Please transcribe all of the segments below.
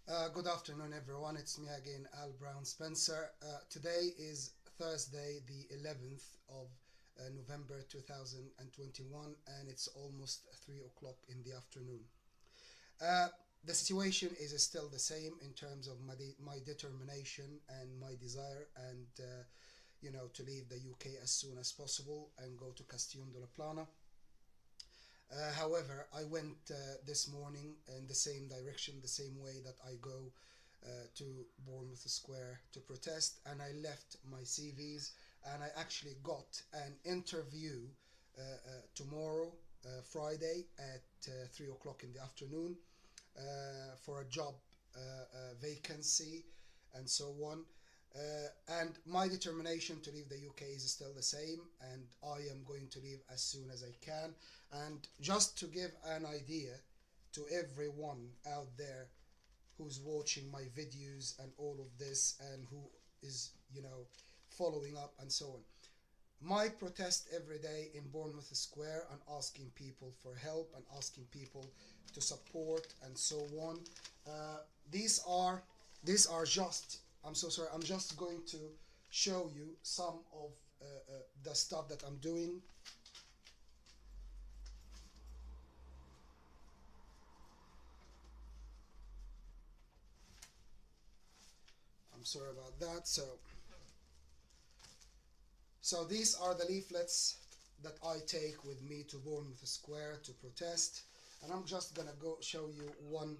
Good afternoon, everyone. It's me again, Al Brown Spencer. Today is Thursday, the 11th of November 2021, and it's almost 3 o'clock in the afternoon. Uh, the situation is still the same in terms of my determination and my desire, and to leave the UK as soon as possible and go to Castellón de la Plana. However, I went this morning in the same direction, the same way that I go to Bournemouth Square to protest, and I left my CVs, and I actually got an interview tomorrow, Friday, at 3 o'clock in the afternoon for a job vacancy and so on. And my determination to leave the UK is still the same, and I am going to leave as soon as I can. And just to give an idea to everyone out there who's watching my videos and all of this, and who is, following up and so on. My protest every day in Bournemouth Square and asking people for help and asking people to support and so on. Uh, these are these are just, I'm so sorry, I'm just going to show you some of the stuff that I'm doing. I'm sorry about that. So these are the leaflets that I take with me to Bournemouth Square to protest, and I'm just gonna go show you one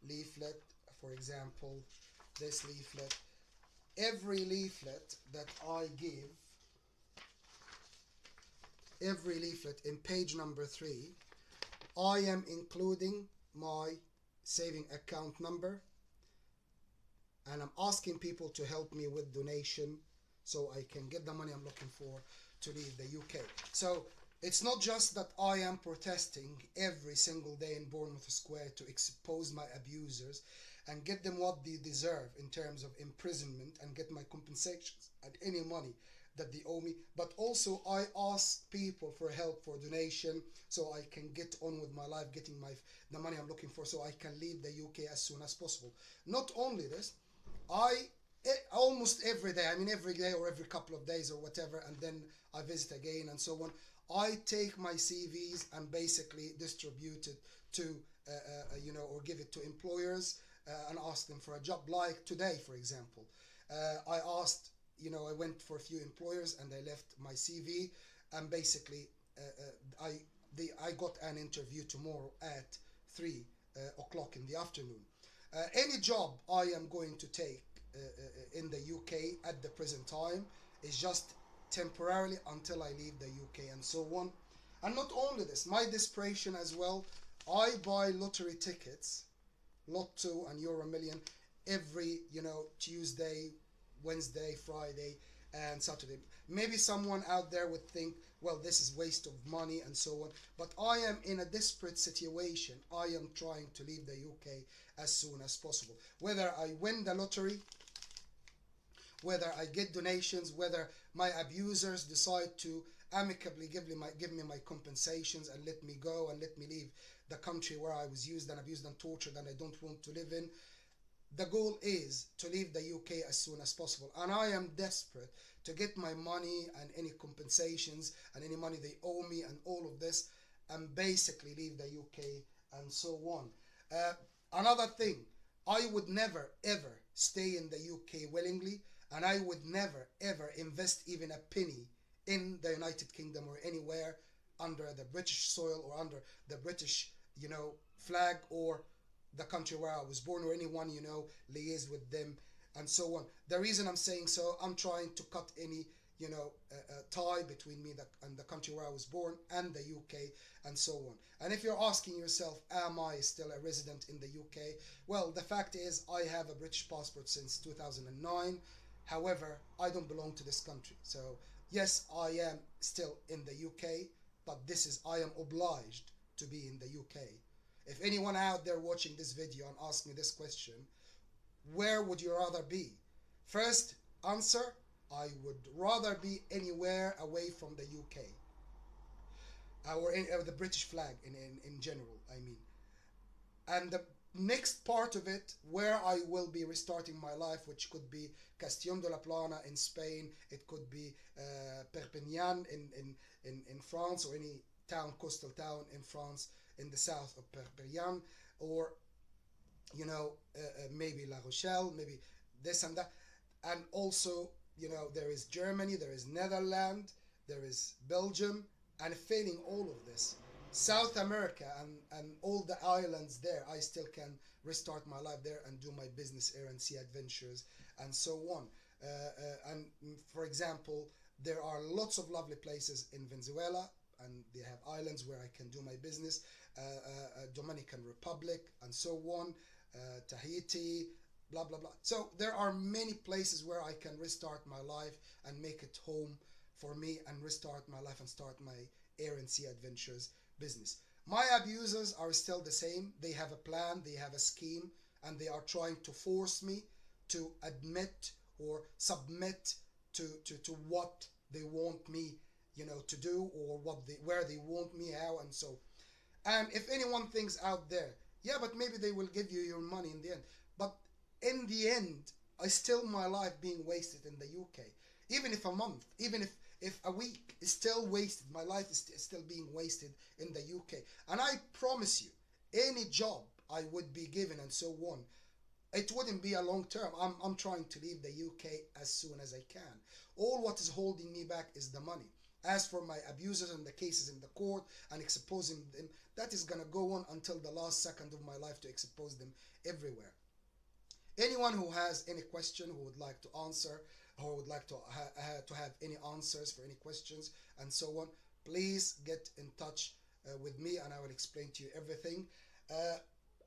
leaflet. For example, this leaflet. Every leaflet that I give, every leaflet in page number 3, I am including my saving account number, and I'm asking people to help me with donation so I can get the money I'm looking for to leave the UK. So it's not just that I am protesting every single day in Bournemouth Square to expose my abusers and get them what they deserve in terms of imprisonment and get my compensations and any money that they owe me, but also I ask people for help, for donation, so I can get on with my life, getting the money I'm looking for, so I can leave the UK as soon as possible. Not only this, I almost every day, I mean every day or every couple of days or whatever, and then I visit again and so on. I take my CVs and basically distribute it to, or give it to employers and ask them for a job. Like today, for example, I asked, I went for a few employers and I left my CV, and basically I got an interview tomorrow at 3 o'clock in the afternoon. Any job I am going to take in the UK at the present time is just temporarily until I leave the UK and so on. And not only this, my desperation as well, I buy lottery tickets, Lotto and Euro Million, every, Tuesday, Wednesday, Friday, and Saturday. Maybe someone out there would think, well, this is waste of money and so on. But I am in a desperate situation. I am trying to leave the UK as soon as possible. Whether I win the lottery, whether I get donations, whether my abusers decide to amicably give me my compensations and let me go and let me leave the country where I was used and abused and tortured and I don't want to live in. The goal is to leave the UK as soon as possible, and I am desperate to get my money and any compensations and any money they owe me and all of this, and basically leave the UK and so on. Uh, Another thing, I would never ever stay in the UK willingly, and I would never ever invest even a penny in the United Kingdom or anywhere under the British soil or under the British, flag, or the country where I was born, or anyone, liaise with them and so on. The reason I'm saying so, I'm trying to cut any, tie between me and the country where I was born and the UK and so on. And if you're asking yourself, am I still a resident in the UK? Well, the fact is, I have a British passport since 2009. However, I don't belong to this country. So, yes, I am still in the UK, but I am obliged to be in the UK. If anyone out there watching this video and ask me this question, where would you rather be? First answer, I would rather be anywhere away from the UK, or the British flag in general, I mean. And next part of it, where I will be restarting my life, which could be Castillon de la Plana in Spain, it could be Perpignan in France, or any town, coastal town in France, in the south of Perpignan, or maybe La Rochelle, maybe this and that. And also, there is Germany, there is Netherlands, there is Belgium, and failing all of this, South America and all the islands there, I still can restart my life there and do my business here and see adventures and so on. And for example, there are lots of lovely places in Venezuela, and they have islands where I can do my business, Dominican Republic and so on, Tahiti, blah blah blah. So there are many places where I can restart my life and make it home for me, and restart my life and start my air and sea adventures business. My abusers are still the same. They have a plan, they have a scheme, and they are trying to force me to admit or submit to what they want me, to do, or where they want me, how, and so. And if anyone thinks out there, yeah, but maybe they will give you your money in the end. But in the end, I still my life being wasted in the UK. Even if a month, even if a week is still wasted, my life is still being wasted in the UK. And I promise you, any job I would be given and so on, it wouldn't be a long term. I'm trying to leave the UK as soon as I can. All what is holding me back is the money. As for my abusers and the cases in the court and exposing them, that is gonna go on until the last second of my life to expose them everywhere. Anyone who has any question, who would like to answer, or would like to have any answers for any questions and so on, please get in touch with me, and I will explain to you everything.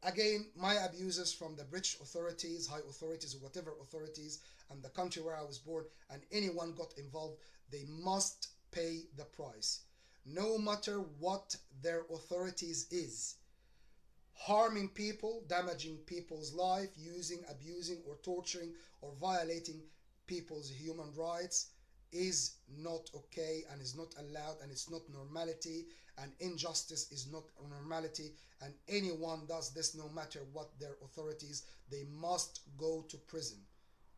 Again, my abusers from the British authorities, high authorities, or whatever authorities, and the country where I was born, and anyone got involved, they must pay the price. No matter what their authorities is. Harming people, damaging people's life, using, abusing, or torturing, or violating people's human rights is not okay, and is not allowed, and it's not normality, and injustice is not normality, and anyone does this, no matter what their authorities, they must go to prison,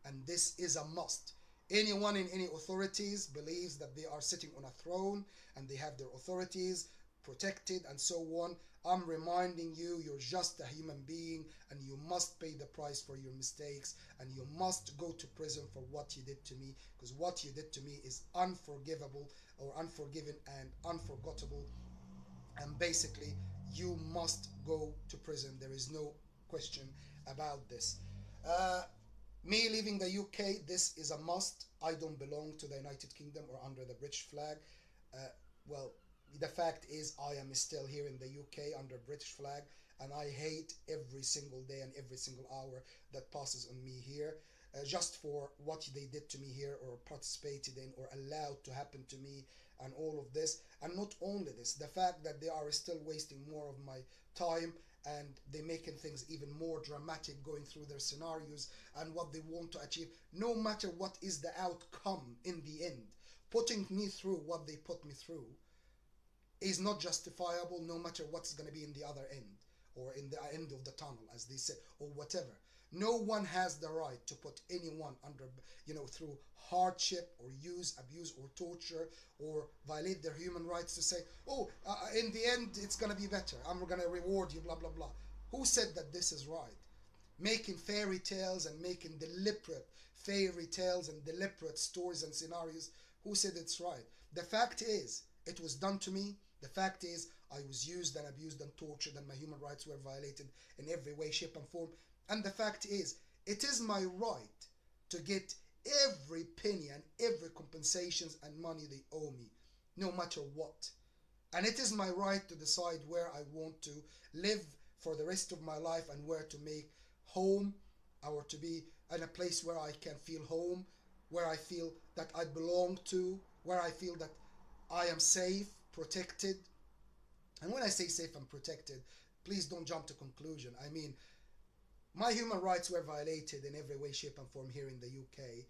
and this is a must. Anyone in any authorities believes that they are sitting on a throne and they have their authorities protected and so on. I'm reminding you, you're just a human being, and you must pay the price for your mistakes, and you must go to prison for what you did to me, because what you did to me is unforgivable, or unforgiven, and unforgettable, and basically you must go to prison. There is no question about this. uh, Me leaving the UK, this is a must. I don't belong to the United Kingdom or under the British flag. Well, the fact is, I am still here in the UK under British flag, and I hate every single day and every single hour that passes on me here, just for what they did to me here, or participated in, or allowed to happen to me, and all of this. And not only this, the fact that they are still wasting more of my time, and they're making things even more dramatic, going through their scenarios and what they want to achieve, no matter what is the outcome in the end. Putting me through what they put me through is not justifiable, no matter what's going to be in the other end, or in the end of the tunnel, as they say, or whatever. No one has the right to put anyone under, through hardship, or use, abuse, or torture, or violate their human rights, to say, oh, in the end it's going to be better, I'm going to reward you, blah blah blah. Who said that this is right? Making fairy tales and making deliberate fairy tales and deliberate stories and scenarios, who said it's right? The fact is, it was done to me. The fact is, I was used and abused and tortured, and my human rights were violated in every way, shape, and form. And the fact is, it is my right to get every penny and every compensations and money they owe me, no matter what. And it is my right to decide where I want to live for the rest of my life, and where to make home, or to be in a place where I can feel home, where I feel that I belong to, where I feel that I am safe, protected. And when I say safe and protected, please don't jump to conclusion. I mean, my human rights were violated in every way, shape, and form here in the UK.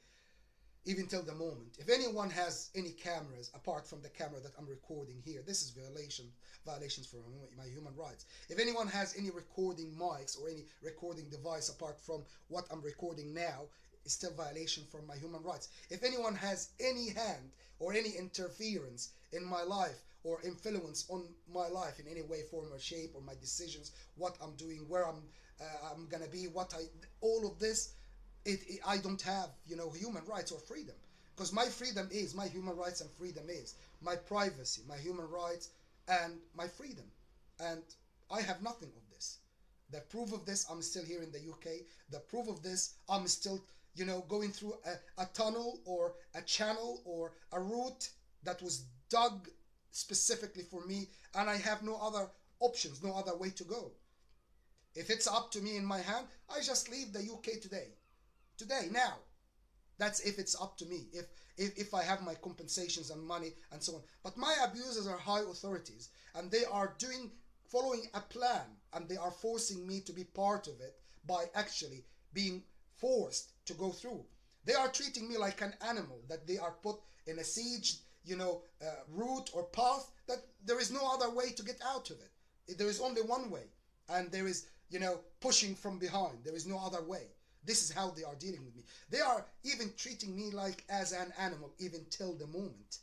even till the moment. If anyone has any cameras apart from the camera that I'm recording here, this is violations for my human rights. If anyone has any recording mics or any recording device apart from what I'm recording now, it's still violation for my human rights. If anyone has any hand or any interference in my life or influence on my life in any way, form, or shape, or my decisions, what I'm doing, where I'm gonna be, all of this, I don't have, human rights or freedom, because my freedom is my human rights, and freedom is my privacy, my human rights, and my freedom, and I have nothing of this. The proof of this, I'm still here in the UK. The proof of this, I'm still, going through a tunnel or a channel or a route that was dug specifically for me, and I have no other options, no other way to go. If it's up to me in my hand, I just leave the UK today, now. That's if it's up to me, if I have my compensations and money and so on. But my abusers are high authorities, and they are following a plan, and they are forcing me to be part of it by actually being forced to go through. They are treating me like an animal that they are put in a sieged, route or path that there is no other way to get out of it. There is only one way, and there is, pushing from behind. There is no other way. This is how they are dealing with me. They are even treating me like as an animal, even till the moment.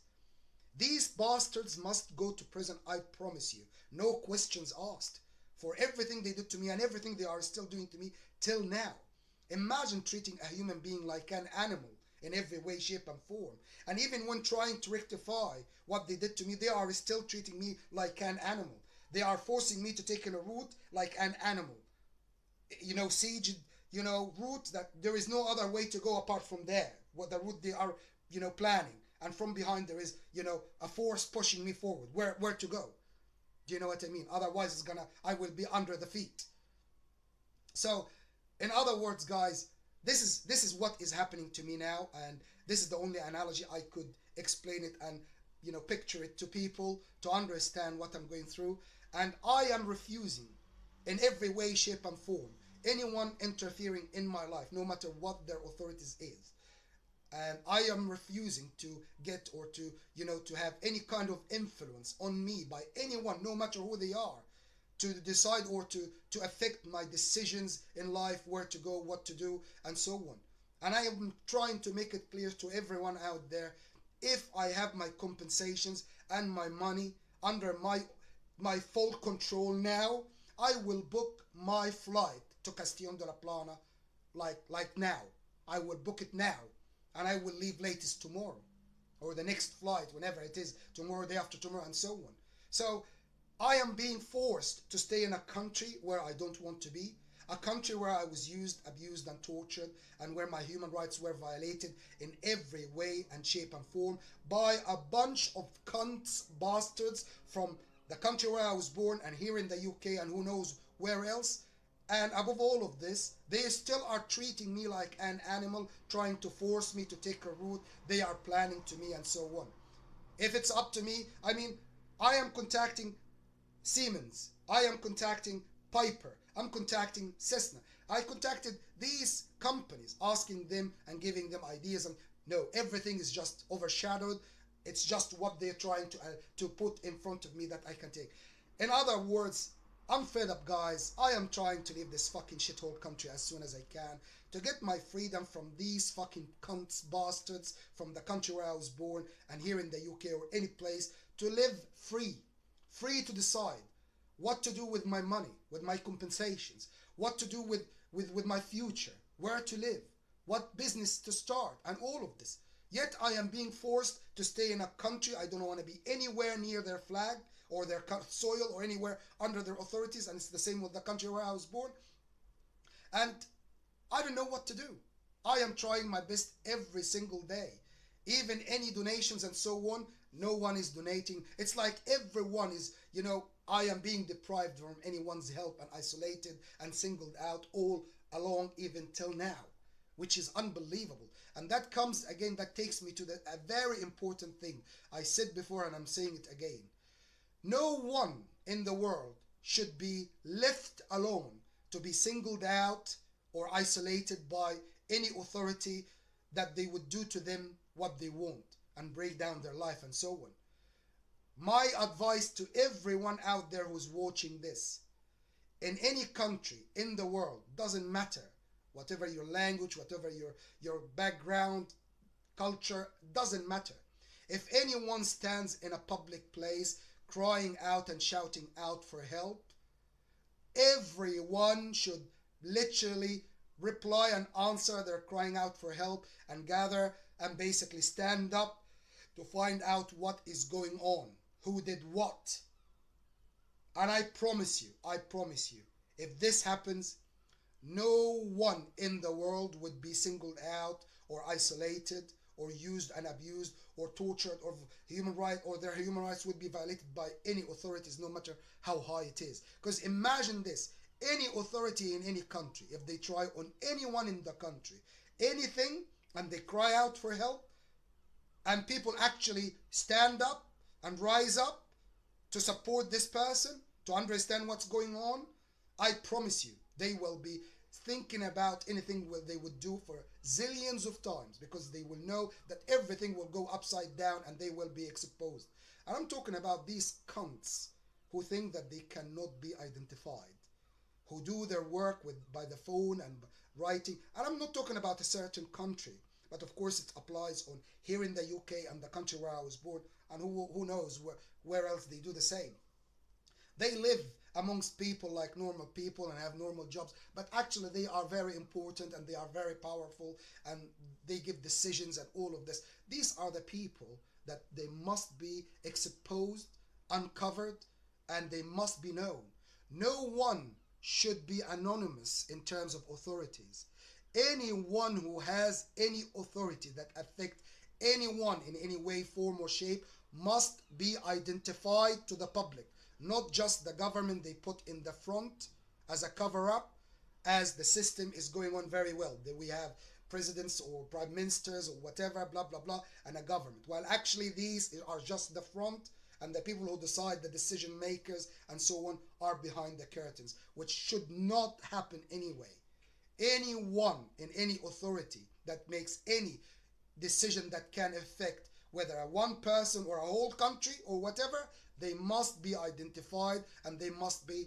These bastards must go to prison, I promise you. No questions asked. For everything they did to me and everything they are still doing to me till now. Imagine treating a human being like an animal in every way, shape, and form. And even when trying to rectify what they did to me, they are still treating me like an animal. They are forcing me to take in a route like an animal. Siege, route that there is no other way to go apart from there. What the route they are, planning. And from behind there is, a force pushing me forward. Where to go? Do you know what I mean? Otherwise I will be under the feet. So, in other words, guys, this is what is happening to me now, and this is the only analogy I could explain it and, picture it to people to understand what I'm going through. And I am refusing in every way, shape, and form anyone interfering in my life, no matter what their authorities is. And I am refusing to get or to, to have any kind of influence on me by anyone, no matter who they are, to decide or to affect my decisions in life, where to go, what to do, and so on. And I am trying to make it clear to everyone out there, if I have my compensations and my money under my full control now, I will book my flight to Castellón de la Plana like now. I will book it now, and I will leave latest tomorrow, or the next flight, whenever it is, tomorrow, day after tomorrow, and so on. So I am being forced to stay in a country where I don't want to be, a country where I was used, abused, and tortured, and where my human rights were violated in every way and shape and form by a bunch of cunts, bastards from the country where I was born, and here in the UK, and who knows where else. And above all of this, they still are treating me like an animal, trying to force me to take a route they are planning to me, and so on. If it's up to me, I am contacting Siemens, I am contacting Piper, I'm contacting Cessna. I contacted these companies, asking them and giving them ideas, and no, everything is just overshadowed. It's just what they're trying to put in front of me that I can take. In other words, I'm fed up, guys. I am trying to leave this fucking shithole country as soon as I can, to get my freedom from these fucking cunts, bastards, from the country where I was born, and here in the UK or any place, to live free to decide what to do with my money, with my compensations, what to do with my future, where to live, what business to start, and all of this. Yet I am being forced to stay in a country I don't want to be anywhere near their flag or their soil or anywhere under their authorities, and it's the same with the country where I was born. And I don't know what to do. I am trying my best every single day. Even any donations and so on, no one is donating. It's like everyone is, I am being deprived from anyone's help and isolated and singled out all along, even till now, which is unbelievable. And that comes again, that takes me to a very important thing I said before, and I'm saying it again. No one in the world should be left alone to be singled out or isolated by any authority that they would do to them what they want and break down their life and so on. My advice to everyone out there who's watching this, in any country in the world, doesn't matter, whatever your language, whatever your background, culture, doesn't matter. If anyone stands in a public place crying out and shouting out for help, everyone should literally reply and answer their crying out for help and gather and basically stand up to find out what is going on, who did what. And I promise you, if this happens, no one in the world would be singled out or isolated or used and abused or tortured, or human right, or their human rights would be violated by any authorities, no matter how high it is. Because imagine this, any authority in any country, if they try on anyone in the country anything and they cry out for help and people actually stand up and rise up to support this person, to understand what's going on, I promise you they will be thinking about anything they would do for zillions of times, because they will know that everything will go upside down and they will be exposed. And I'm talking about these cunts who think that they cannot be identified, who do their work by the phone and writing. And I'm not talking about a certain country, but of course it applies on here in the UK and the country where I was born, and who knows where else they do the same. They live amongst people like normal people and have normal jobs, but actually they are very important and they are very powerful and they give decisions and all of this. These are the people that they must be exposed, uncovered, and they must be known. No one should be anonymous in terms of authorities. Anyone who has any authority that affects anyone in any way, form, or shape must be identified to the public. Not just the government they put in the front as a cover-up, as the system is going on very well. That we have presidents or prime ministers or whatever, blah, blah, blah, and a government. While actually these are just the front, and the people who decide, the decision makers and so on, are behind the curtains, which should not happen anyway. Anyone in any authority that makes any decision that can affect whether a one person or a whole country or whatever, they must be identified, and they must be,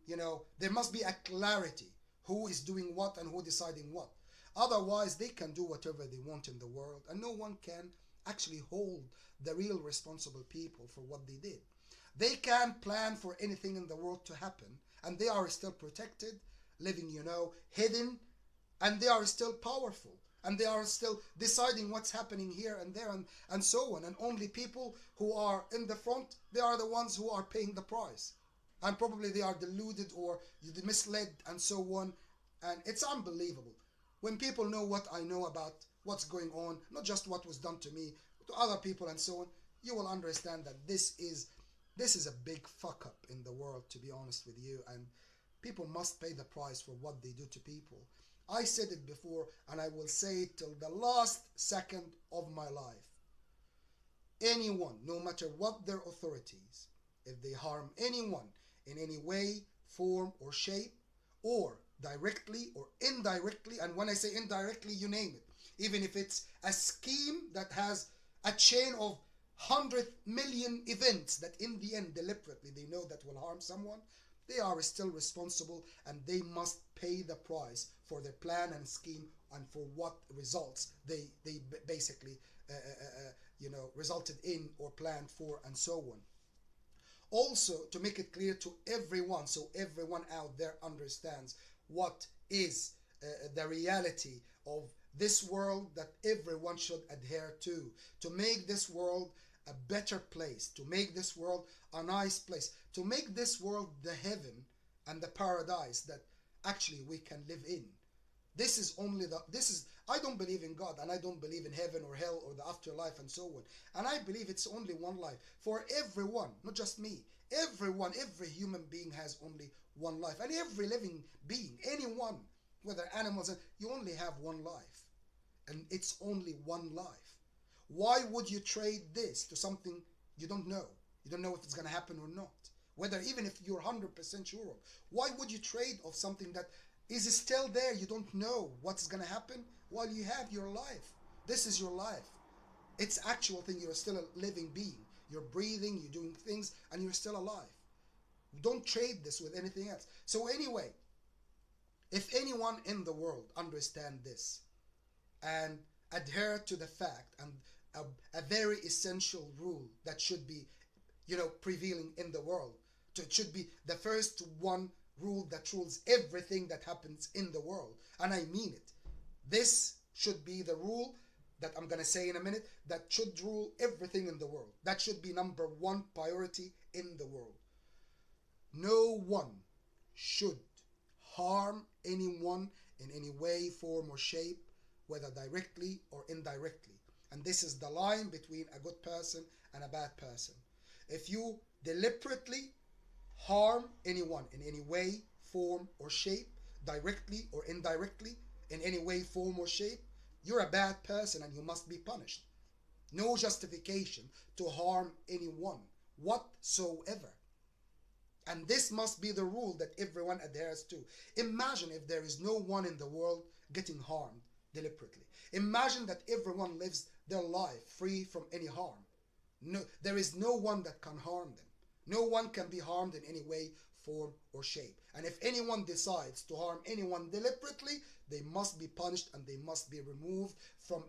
there must be a clarity who is doing what and who deciding what. Otherwise, they can do whatever they want in the world, and no one can actually hold the real responsible people for what they did. They can plan for anything in the world to happen, and they are still protected, living, hidden, and they are still powerful. And they are still deciding what's happening here and there and so on. And only people who are in the front, they are the ones who are paying the price. And probably they are deluded or misled and so on. And it's unbelievable. When people know what I know about what's going on, not just what was done to me, to other people and so on, you will understand that this is a big fuck up in the world, to be honest with you. And people must pay the price for what they do to people. I said it before, and I will say it till the last second of my life. Anyone, no matter what their authorities, if they harm anyone in any way, form, or shape, or directly or indirectly, and when I say indirectly, you name it, even if it's a scheme that has a chain of 100 million events that in the end deliberately they know that will harm someone, they are still responsible, and they must pay the price for their plan and scheme and for what results they basically resulted in or planned for and so on. Also, to make it clear to everyone, so everyone out there understands what is the reality of this world that everyone should adhere to make this world a better place, to make this world a nice place, to make this world the heaven and the paradise that actually we can live in. I don't believe in God, and I don't believe in heaven or hell or the afterlife and so on. And I believe it's only one life for everyone, not just me. Everyone, every human being has only one life, and every living being, anyone, whether animals, you only have one life, and it's only one life. Why would you trade this to something you don't know? You don't know if it's going to happen or not. Whether even if you're 100% sure of. Why would you trade of something that is still there? You don't know what's going to happen while you have your life. This is your life. It's actual thing. You're still a living being. You're breathing, you're doing things, and you're still alive. Don't trade this with anything else. So anyway, if anyone in the world understand this and adhere to the fact and a very essential rule that should be, prevailing in the world, it should be the first one rule that rules everything that happens in the world, and I mean it. This should be the rule that I'm going to say in a minute that should rule everything in the world. That should be number one priority in the world. No one should harm anyone in any way, form, or shape, whether directly or indirectly. And this is the line between a good person and a bad person. If you deliberately harm anyone in any way, form, or shape, directly or indirectly, in any way, form, or shape, you're a bad person and you must be punished. No justification to harm anyone whatsoever. And this must be the rule that everyone adheres to. Imagine if there is no one in the world getting harmed deliberately. Imagine that everyone lives their life free from any harm. No, there is no one that can harm them. No one can be harmed in any way, form, or shape. And if anyone decides to harm anyone deliberately, they must be punished and they must be removed from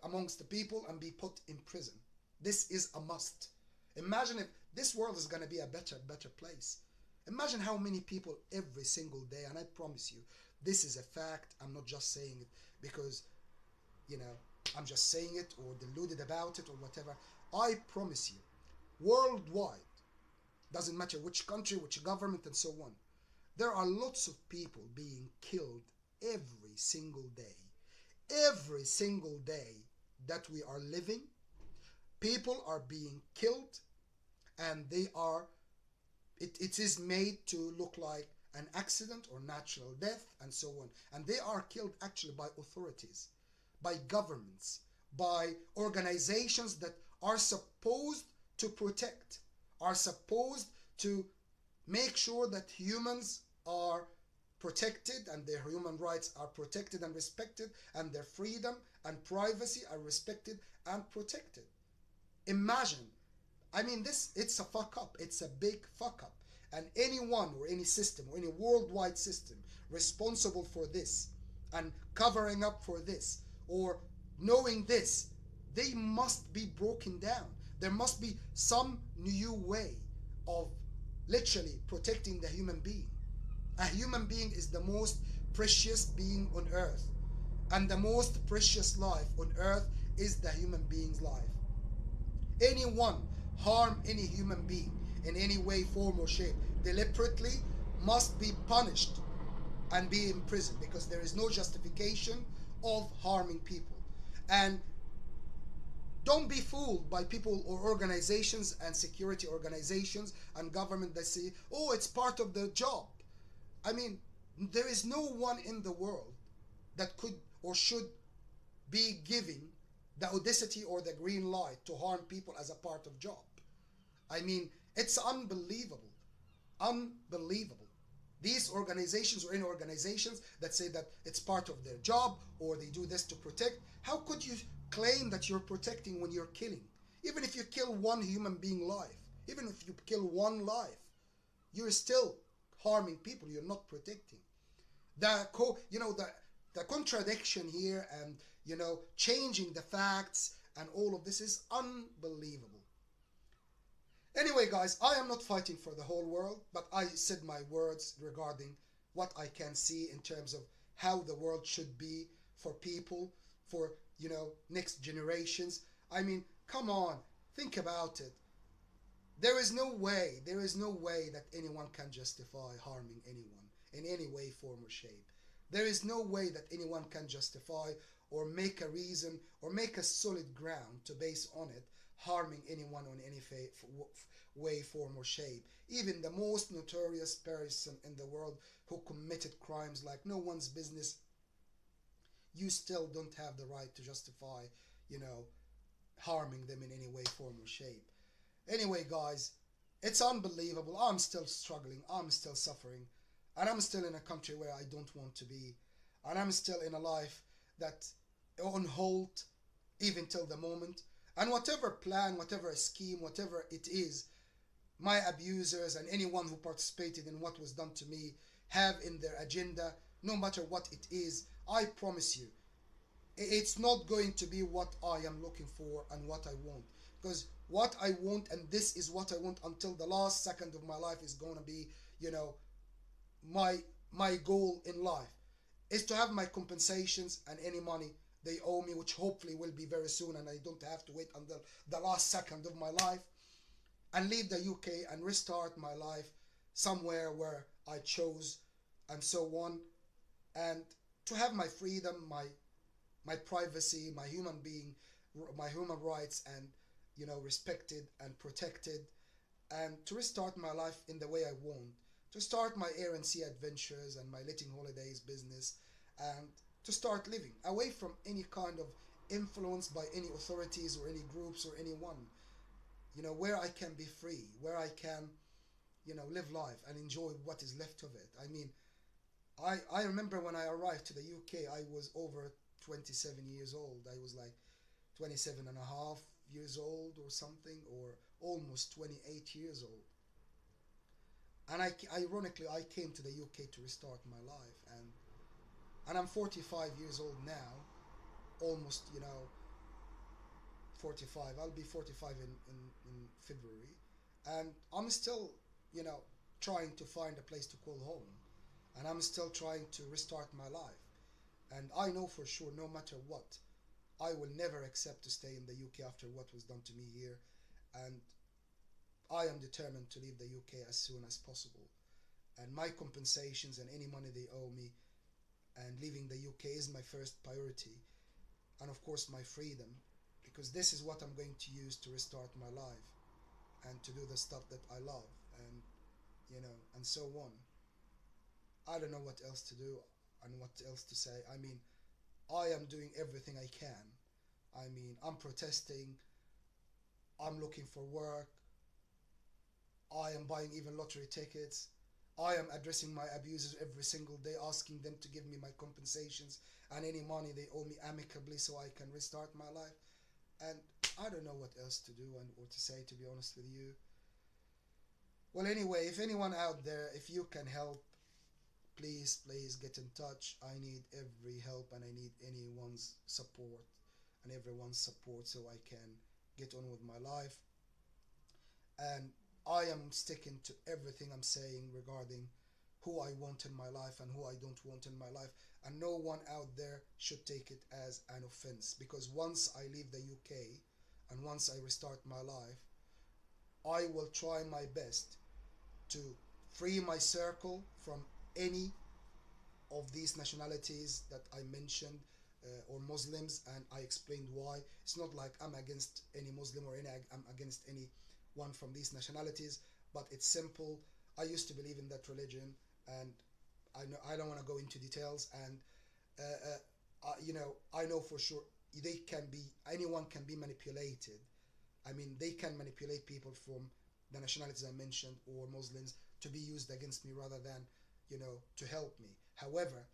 amongst the people and be put in prison. This is a must. Imagine if this world is going to be a better place. Imagine how many people every single day, and I promise you, this is a fact. I'm not just saying it because, I'm just saying it or deluded about it or whatever. I promise you, worldwide, doesn't matter which country, which government, and so on, there are lots of people being killed every single day. Every single day that we are living, people are being killed, and it is made to look like an accident or natural death and so on. And they are killed actually by authorities, by governments, by organizations that are supposed to protect, are supposed to make sure that humans are protected and their human rights are protected and respected, and their freedom and privacy are respected and protected. Imagine, it's a fuck up. It's a big fuck up. And anyone or any system or any worldwide system responsible for this and covering up for this or knowing this, they must be broken down. There must be some new way of literally protecting the human being. A human being is the most precious being on earth, and the most precious life on earth is the human being's life. Anyone harm any human being in any way, form, or shape deliberately must be punished and be in prison, because there is no justification of harming people. And don't be fooled by people or organizations and security organizations and government that say, oh, it's part of the job. There is no one in the world that could or should be giving the audacity or the green light to harm people as a part of job. It's unbelievable. Unbelievable. These organizations or any organizations that say that it's part of their job or they do this to protect, how could you claim that you're protecting when you're killing? Even if you kill one human being life, even if you kill one life, you're still harming people. You're not protecting. The contradiction here and changing the facts and all of this is unbelievable. Anyway, guys, I am not fighting for the whole world, but I said my words regarding what I can see in terms of how the world should be for people, for next generations. Come on, think about it. There is no way that anyone can justify harming anyone in any way, form, or shape. There is no way that anyone can justify or make a reason or make a solid ground to base on it harming anyone on any way, form, or shape. Even the most notorious person in the world who committed crimes like no one's business, you still don't have the right to justify, harming them in any way, form, or shape. Anyway, guys, it's unbelievable. I'm still struggling. I'm still suffering. And I'm still in a country where I don't want to be. And I'm still in a life that on hold even till the moment. And whatever plan, whatever scheme, whatever it is, my abusers and anyone who participated in what was done to me have in their agenda, no matter what it is, I promise you, it's not going to be what I am looking for and what I want. Because what I want, and this is what I want until the last second of my life, is going to be, you know, my my goal in life is to have my compensations and any money they owe me, which hopefully will be very soon, and I don't have to wait until the last second of my life, and leave the UK and restart my life somewhere where I chose, and so on, and to have my freedom, my privacy, my human rights, and respected and protected, and to restart my life in the way I want, to start my air and sea adventures and my letting holidays business, and to start living away from any kind of influence by any authorities or any groups or anyone, where I can be free, where I can, live life and enjoy what is left of it. I mean, I remember when I arrived to the UK, I was over 27 years old. I was like 27 and a half years old or something, or almost 28 years old. And ironically, I came to the UK to restart my life, and I'm 45 years old now, almost, 45. I'll be 45 in February, and I'm still, you know, trying to find a place to call home, and I'm still trying to restart my life. And I know for sure, no matter what, I will never accept to stay in the UK after what was done to me here, and I am determined to leave the UK as soon as possible. And my compensations and any money they owe me, and leaving the UK is my first priority, and of course my freedom, because this is what I'm going to use to restart my life and to do the stuff that I love, and and so on. I don't know what else to do and what else to say. I mean, I am doing everything I can. I mean, I'm protesting, I'm looking for work, I am buying even lottery tickets. I am addressing my abusers every single day, asking them to give me my compensations and any money they owe me amicably so I can restart my life. And I don't know what else to do and or to say, to be honest with you. Well, anyway, if anyone out there, if you can help, please get in touch. I need every help and I need anyone's support and everyone's support so I can get on with my life. And I am sticking to everything I'm saying regarding who I want in my life and who I don't want in my life. And no one out there should take it as an offense, because once I leave the UK and once I restart my life, I will try my best to free my circle from any of these nationalities that I mentioned, or Muslims, and I explained why. It's not like I'm against any Muslim or I'm against any one from these nationalities, but it's simple. I used to believe in that religion, and I don't want to go into details. And I know for sure anyone can be manipulated. I mean, they can manipulate people from the nationalities I mentioned or Muslims to be used against me rather than, to help me. However,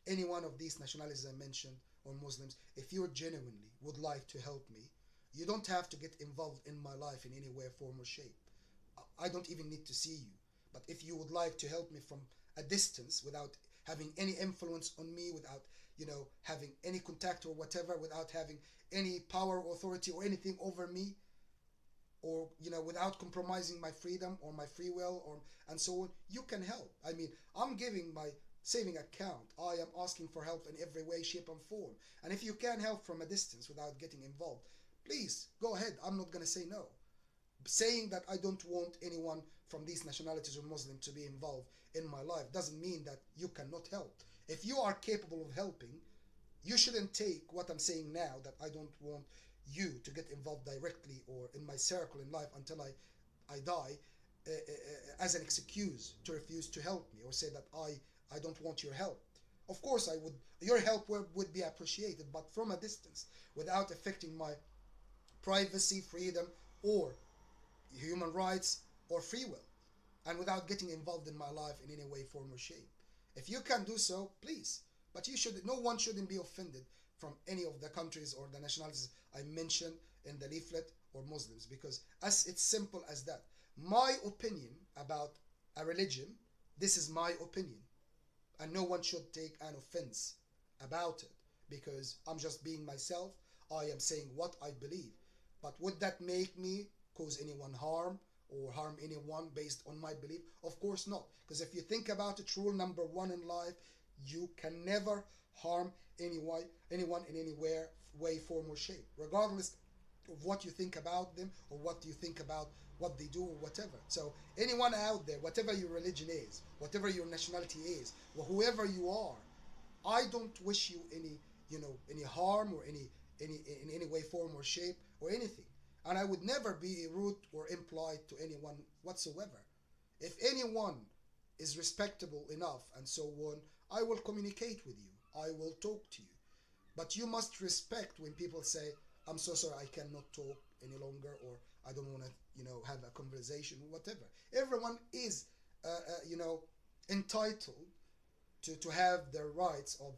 any one of these nationalities I mentioned or Muslims, if you genuinely would like to help me, you don't have to get involved in my life in any way, form, or shape. I don't even need to see you. But if you would like to help me from a distance without having any influence on me, without, having any contact or whatever, without having any power or authority or anything over me, or without compromising my freedom or my free will, or and so on, you can help. I mean, I'm giving my saving account. I am asking for help in every way, shape, and form. And if you can help from a distance without getting involved, please go ahead. I'm not going to say no. Saying that I don't want anyone from these nationalities or Muslim to be involved in my life doesn't mean that you cannot help. If you are capable of helping, you shouldn't take what I'm saying now, that I don't want you to get involved directly or in my circle in life until I die, as an excuse to refuse to help me or say that I don't want your help. Of course, your help would be appreciated, but from a distance, without affecting my privacy, freedom, or human rights, or free will, and without getting involved in my life in any way, form, or shape. If you can do so, please. But no one shouldn't be offended from any of the countries or the nationalities I mentioned in the leaflet, or Muslims, because as it's simple as that. My opinion about a religion, this is my opinion, and no one should take an offense about it, because I'm just being myself. I am saying what I believe. But would that make me cause anyone harm or harm anyone based on my belief? Of course not. Because if you think about it, rule number one in life, you can never harm anyone in any way, form, or shape, regardless of what you think about them or what you think about what they do or whatever. So anyone out there, whatever your religion is, whatever your nationality is, or whoever you are, I don't wish you any harm or any in any way, form, or shape or anything. And I would never be rude or impolite to anyone whatsoever. If anyone is respectable enough and so on, I will communicate with you. I will talk to you. But you must respect when people say, I'm so sorry, I cannot talk any longer, or I don't want to, have a conversation, whatever. Everyone is, entitled to have their rights of,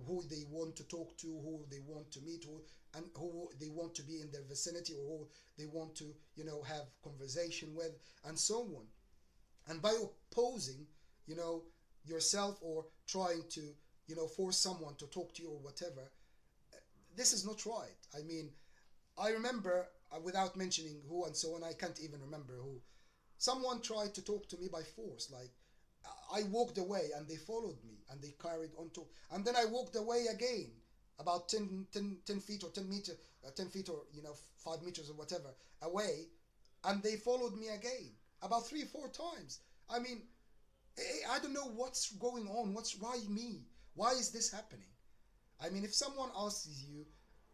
who they want to talk to, who they want to meet, and who they want to be in their vicinity, or who they want to, have conversation with, and so on. And by opposing, yourself, or trying to, force someone to talk to you or whatever, this is not right. I mean, I remember, without mentioning who and so on, I can't even remember who, someone tried to talk to me by force. Like, I walked away and they followed me and they carried on to, and then I walked away again about 10 feet or 10 meter, 10 feet or 5 meters or whatever away, and they followed me again about 3 4 times. I mean, I don't know what's going on. Why me? Why is this happening? I mean, if someone asks you,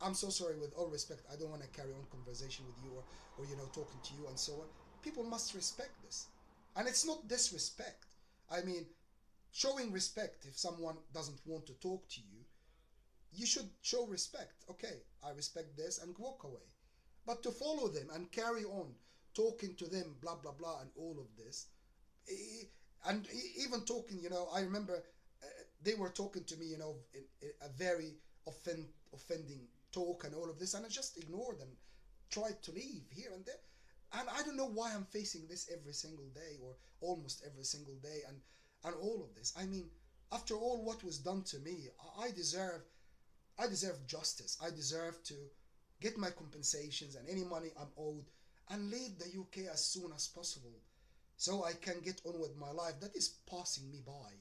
I'm so sorry, with all respect, I don't want to carry on conversation with you, or talking to you and so on. People must respect this. And it's not disrespect. I mean, showing respect, if someone doesn't want to talk to you, you should show respect. Okay, I respect this, and walk away. But to follow them and carry on talking to them, blah, blah, blah, and all of this, and even talking, I remember they were talking to me, in a very offending talk and all of this, and I just ignored and tried to leave here and there. And I don't know why I'm facing this every single day, or almost every single day, and all of this. I mean, after all what was done to me, I deserve justice. I deserve to get my compensations and any money I'm owed, and leave the UK as soon as possible, so I can get on with my life that is passing me by.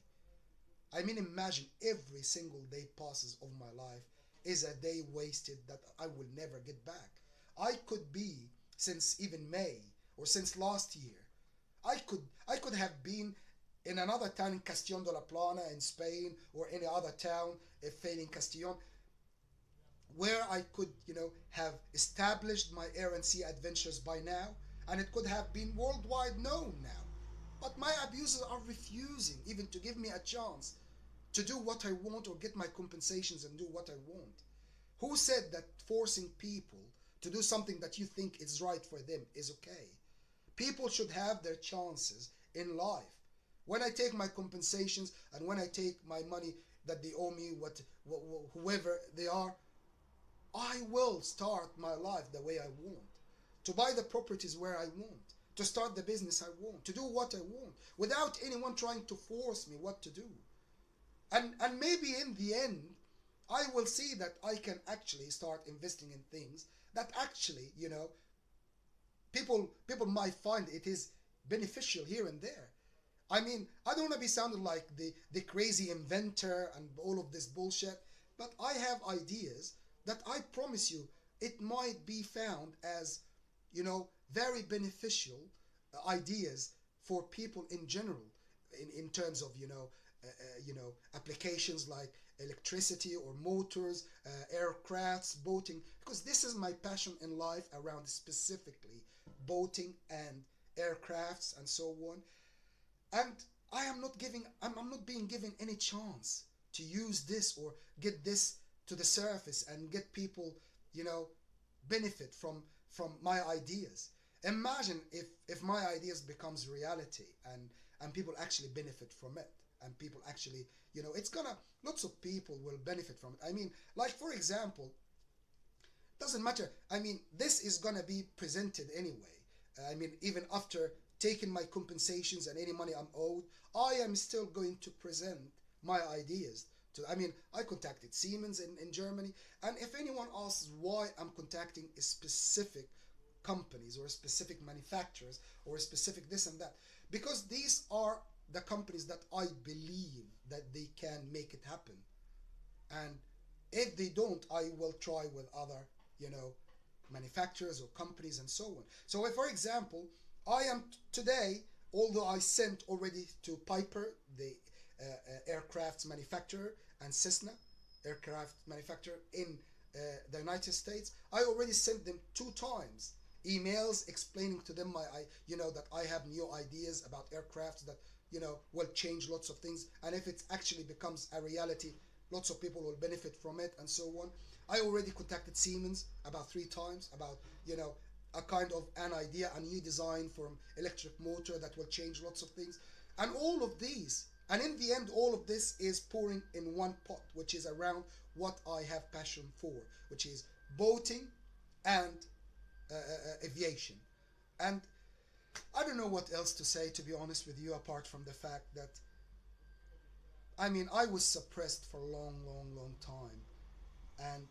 I mean, imagine every single day passes of my life is a day wasted that I will never get back. I could be, since even May, or since last year, I could have been in another town in Castellón de la Plana in Spain, or any other town, failing Castellón, where I could, have established my air and sea adventures by now, and it could have been worldwide known now. But my abusers are refusing even to give me a chance to do what I want, or get my compensations and do what I want. Who said that forcing people to do something that you think is right for them is okay? People should have their chances in life. When I take my compensations, and when I take my money that they owe me, whoever they are, I will start my life the way I want, to buy the properties where I want, to start the business I want, to do what I want, without anyone trying to force me what to do. And maybe in the end, I will see that I can actually start investing in things that actually, people might find it is beneficial here and there. I mean, I don't want to be sounded like the crazy inventor and all of this bullshit, but I have ideas that I promise you it might be found as, very beneficial ideas for people in general, in terms of, applications like electricity or motors, aircrafts, boating, because this is my passion in life, around specifically boating and aircrafts and so on. And I'm not being given any chance to use this or get this to the surface and get people, benefit from my ideas. Imagine if my ideas becomes reality, and people actually benefit from it, and people actually, it's gonna, lots of people will benefit from it. I mean, like for example, doesn't matter. I mean, this is gonna be presented anyway. I mean, even after taking my compensations and any money I'm owed, I am still going to present my ideas. I mean, I contacted Siemens in Germany, and if anyone asks why I'm contacting a specific companies or specific manufacturers or specific this and that, because these are the companies that I believe that they can make it happen. And if they don't, I will try with other, you know, manufacturers or companies and so on. So, if, for example, I am today, although I sent already to Piper, the aircraft manufacturer, and Cessna, aircraft manufacturer in the United States, I already sent them 2 times emails explaining to them that I have new ideas about aircrafts that will change lots of things, and if it actually becomes a reality, lots of people will benefit from it and so on. I already contacted Siemens about 3 times about a kind of an idea, a new design for an electric motor that will change lots of things, and all of these. And in the end, all of this is pouring in one pot, which is around what I have passion for, which is boating and aviation. And I don't know what else to say, to be honest with you, apart from the fact that, I mean, I was suppressed for a long, long, long time, and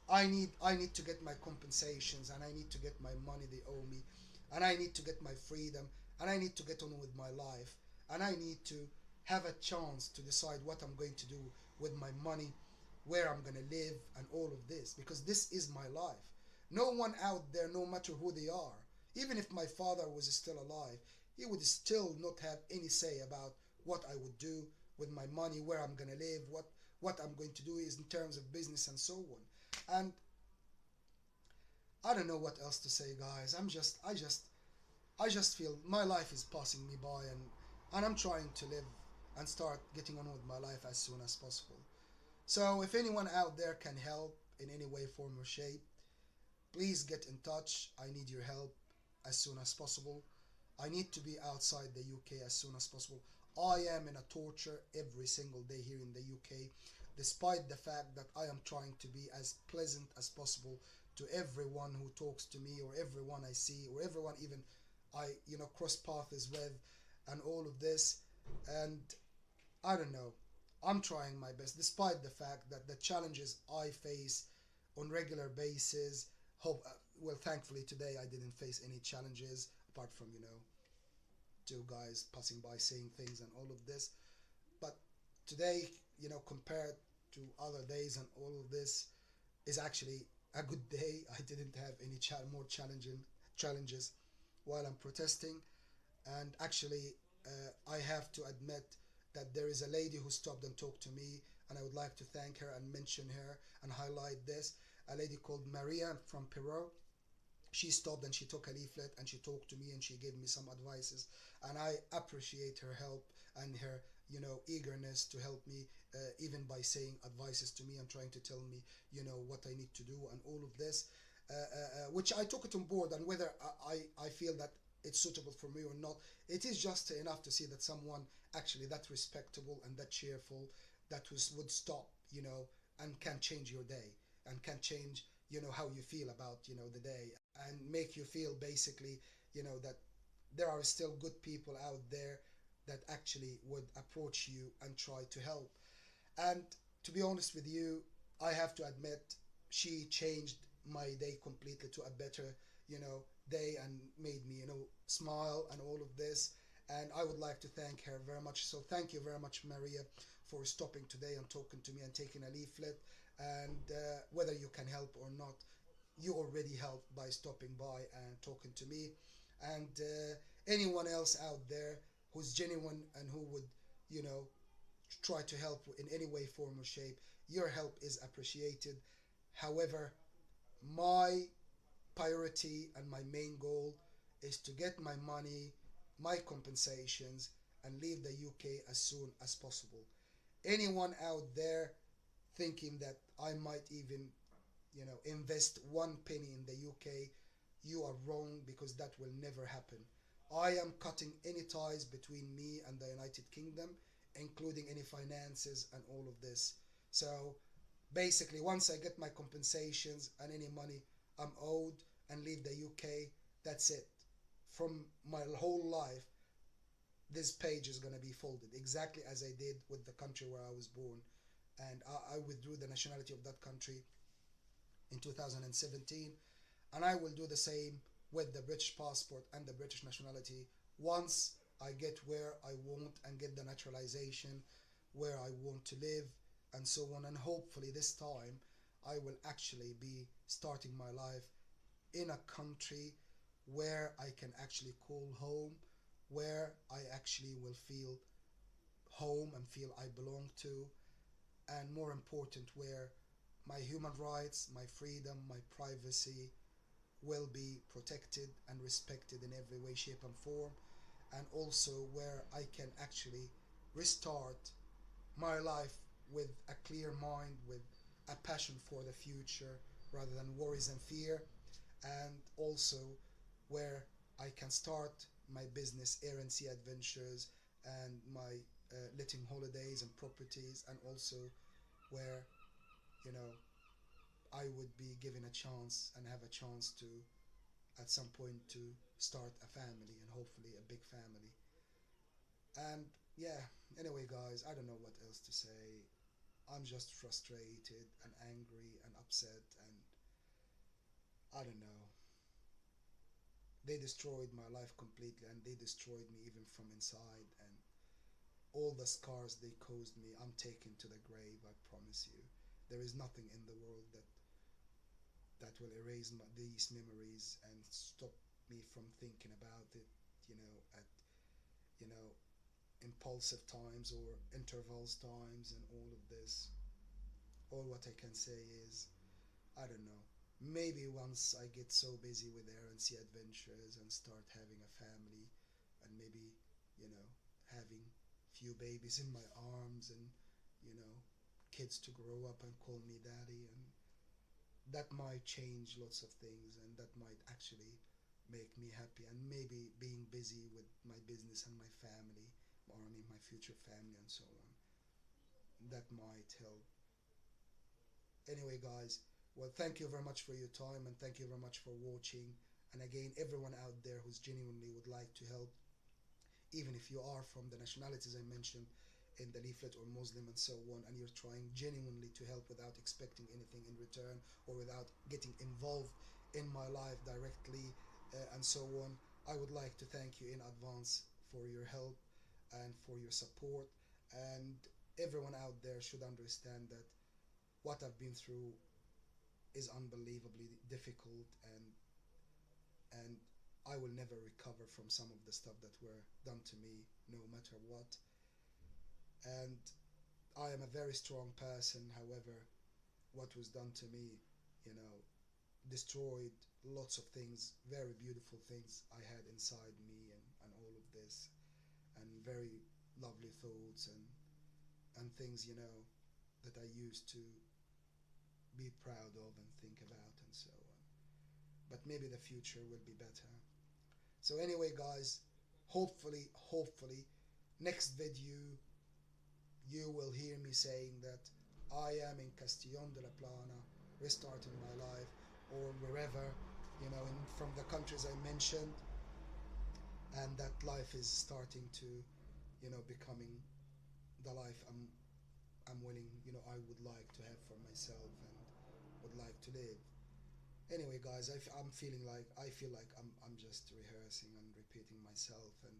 I need to get my compensations, and I need to get my money they owe me, and I need to get my freedom, and I need to get on with my life, and I need to have a chance to decide what I'm going to do with my money, where I'm going to live, and all of this, because this is my life. No one out there, no matter who they are, even if my father was still alive, he would still not have any say about what I would do with my money, where I'm going to live, what I'm going to do is in terms of business and so on. And I don't know what else to say, guys. I just feel my life is passing me by, and I'm trying to live and start getting on with my life as soon as possible. So if anyone out there can help in any way, form, or shape, please get in touch. I need your help as soon as possible. I need to be outside the UK as soon as possible. I am in a torture every single day here in the UK, despite the fact that I am trying to be as pleasant as possible to everyone who talks to me, or everyone I see, or everyone even I cross paths with, and all of this. And I don't know. I'm trying my best, despite the fact that the challenges I face on regular basis. Well, thankfully today I didn't face any challenges apart from 2 guys passing by saying things and all of this. But today, compared to other days and all of this, is actually a good day. I didn't have any more challenging challenges while I'm protesting, and actually, I have to admit that there is a lady who stopped and talked to me, and I would like to thank her and mention her and highlight this. A lady called Maria from Peru. She stopped and she took a leaflet and she talked to me and she gave me some advices, and I appreciate her help and her eagerness to help me, even by saying advices to me and trying to tell me what I need to do and all of this, which I took it on board. And whether I feel that it's suitable for me or not, it is just enough to see that someone actually that respectable and that cheerful, would stop, and can change your day, and can change how you feel about the day, and make you feel basically that there are still good people out there that actually would approach you and try to help. And to be honest with you, I have to admit, she changed my day completely to a better day, and made me smile and all of this. And I would like to thank her very much. So thank you very much, Maria, for stopping today and talking to me and taking a leaflet. And whether you can help or not, you already helped by stopping by and talking to me. And anyone else out there who's genuine and who would you know try to help in any way, form, or shape, your help is appreciated. However, my priority and my main goal is to get my money, my compensations, and leave the UK as soon as possible. Anyone out there thinking that I might even, invest one penny in the UK, you are wrong, because that will never happen. I am cutting any ties between me and the United Kingdom. including any finances and all of this. So basically, once I get my compensations and any money I'm owed and leave the UK, that's it. From my whole life, this page is going to be folded exactly as I did with the country where I was born. And I withdrew the nationality of that country in 2017, and I will do the same with the British passport and the British nationality once I get where I want and get the naturalization where I want to live and so on. And hopefully, this time I will actually be starting my life in a country where I can actually call home, where I actually will feel home and feel I belong to, and more important, where my human rights, my freedom, my privacy will be protected and respected in every way, shape, and form, and also where I can actually restart my life with a clear mind, with a passion for the future rather than worries and fear, and also where I can start my business, Air and Sea Adventures, and my letting holidays and properties, and also where, you know, I would be given a chance and have a chance to at some point to start a family, and hopefully a big family. And yeah, anyway guys, I don't know what else to say. I'm just frustrated and angry and upset, and I don't know. They destroyed my life completely, and they destroyed me even from inside, and all the scars they caused me, I'm taking to the grave, I promise you. There is nothing in the world that will erase these memories and stop me from thinking about it, at you know impulsive times or intervals times and all of this. All what I can say is, I don't know. Maybe once I get so busy with Air and Sea Adventures and start having a family, and maybe, having few babies in my arms, and you know, kids to grow up and call me daddy, and that might change lots of things, and that might actually make me happy. And maybe being busy with my business and my family, or I mean my future family and so on, that might help. Anyway guys, well, thank you very much for your time, and thank you very much for watching. And again, everyone out there who's genuinely would like to help, even if you are from the nationalities I mentioned in the leaflet, or Muslim and so on, and you're trying genuinely to help without expecting anything in return, or without getting involved in my life directly, and so on, I would like to thank you in advance for your help and for your support. And everyone out there should understand that what I've been through is unbelievably difficult, and I will never recover from some of the stuff that were done to me, no matter what. And I am a very strong person. However, what was done to me, you know, destroyed lots of things, very beautiful things I had inside me, and all of this, and very lovely thoughts, and things, that I used to be proud of and think about and so on. But maybe the future will be better. So anyway guys, hopefully next video you will hear me saying that I am in Castellón de la Plana, restarting my life, or wherever, from the countries I mentioned, and that life is starting to, becoming the life I'm willing, I would like to have for myself and would like to live. Anyway, guys, I'm feeling like I feel like I'm just rehearsing and repeating myself, and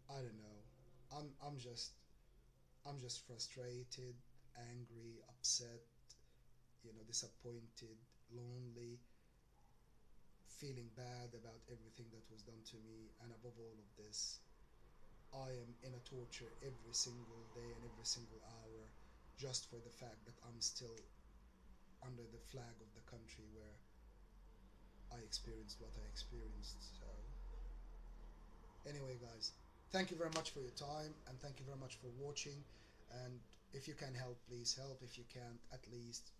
I don't know. I'm just frustrated, angry, upset, disappointed, lonely, feeling bad about everything that was done to me, and above all of this, I am in a torture every single day and every single hour, just for the fact that I'm still under the flag of the country where I experienced what I experienced. So anyway guys, thank you very much for your time, and thank you very much for watching. And if you can help, please help. If you can't, at least,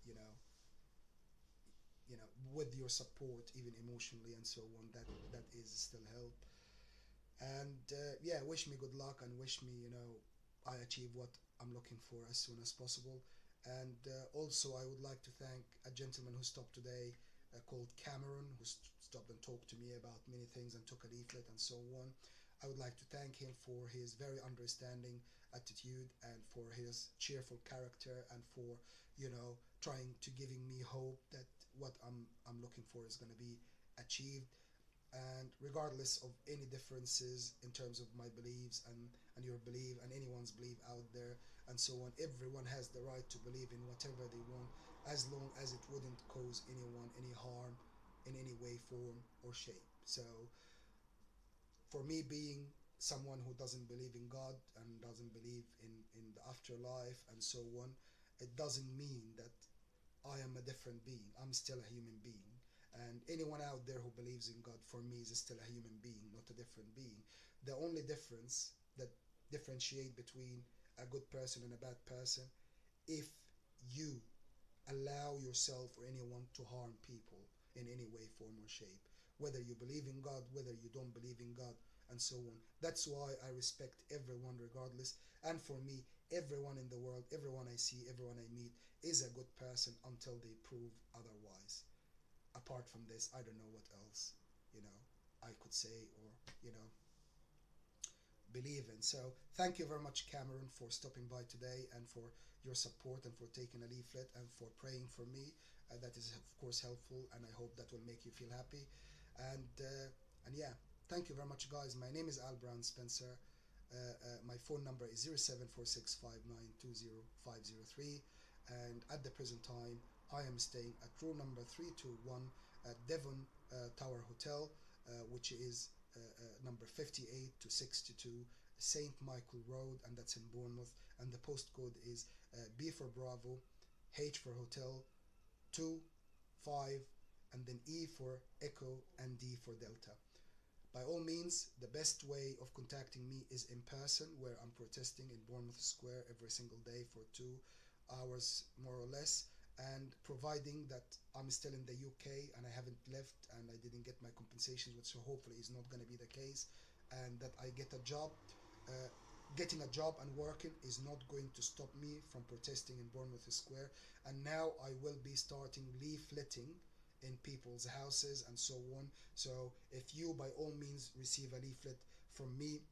with your support, even emotionally and so on, that is still help. And yeah, wish me good luck and wish me, I achieve what I'm looking for as soon as possible. And also, I would like to thank a gentleman who stopped today called Cameron, who stopped and talked to me about many things and took a leaflet and so on. I would like to thank him for his very understanding attitude and for his cheerful character and for, trying to giving me hope that what I'm looking for is going to be achieved. And regardless of any differences in terms of my beliefs and your belief and anyone's belief out there and so on, everyone has the right to believe in whatever they want, as long as it wouldn't cause anyone any harm in any way, form, or shape. So for me, being someone who doesn't believe in God and doesn't believe in the afterlife and so on, it doesn't mean that I am a different being. I'm still a human being. And anyone out there who believes in God, for me, is still a human being, not a different being. The only difference that differentiate between a good person and a bad person, if you allow yourself or anyone to harm people in any way, form, or shape, whether you believe in God, whether you don't believe in God, and so on. That's why I respect everyone regardless. And for me, everyone in the world, everyone I see, everyone I meet is a good person until they prove otherwise. Apart from this, I don't know what else, you know, I could say or, believe in. So thank you very much, Cameron, for stopping by today and for your support and for taking a leaflet and for praying for me. That is of course helpful, and I hope that will make you feel happy. And yeah, thank you very much, guys. My name is Al Brown Spencer. My phone number is 074659200503, and at the present time I am staying at room number 321 at Devon Tower Hotel, which is number 58 to 62 St. Michael Road, and that's in Bournemouth. And the postcode is B for Bravo, H for Hotel, 2, 5, and then E for Echo, and D for Delta. By all means, the best way of contacting me is in person, where I'm protesting in Bournemouth Square every single day for 2 hours more or less. And providing that I'm still in the UK and I haven't left and I didn't get my compensations, which hopefully is not going to be the case, and that I get a job. Uh, Getting a job and working is not going to stop me from protesting in Bournemouth Square. And now I will be starting leafleting in people's houses and so on. So if you by all means receive a leaflet from me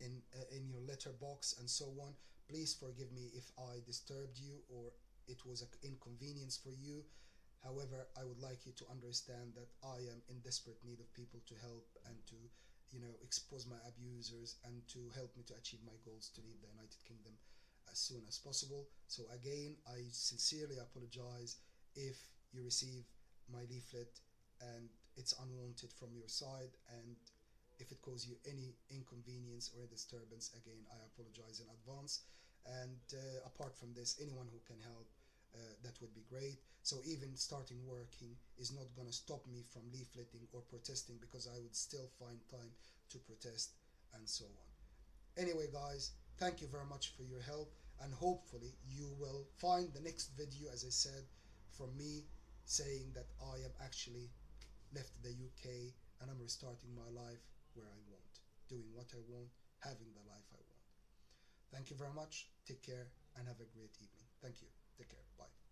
in your letterbox and so on, please forgive me if I disturbed you or it was an inconvenience for you. However, I would like you to understand that I am in desperate need of people to help and to, expose my abusers and to help me to achieve my goals to leave the United Kingdom as soon as possible. So again, I sincerely apologize if you receive my leaflet and it's unwanted from your side, and if it causes you any inconvenience or a disturbance, again, I apologize in advance. And apart from this, anyone who can help, that would be great. So even starting working is not going to stop me from leafleting or protesting, because I would still find time to protest and so on. Anyway, guys, thank you very much for your help, and hopefully you will find the next video, as I said, from me saying that I am actually left the UK and I'm restarting my life where I want, doing what I want, having the life I want. Thank you very much. Take care and have a great evening. Thank you. Take care. Bye.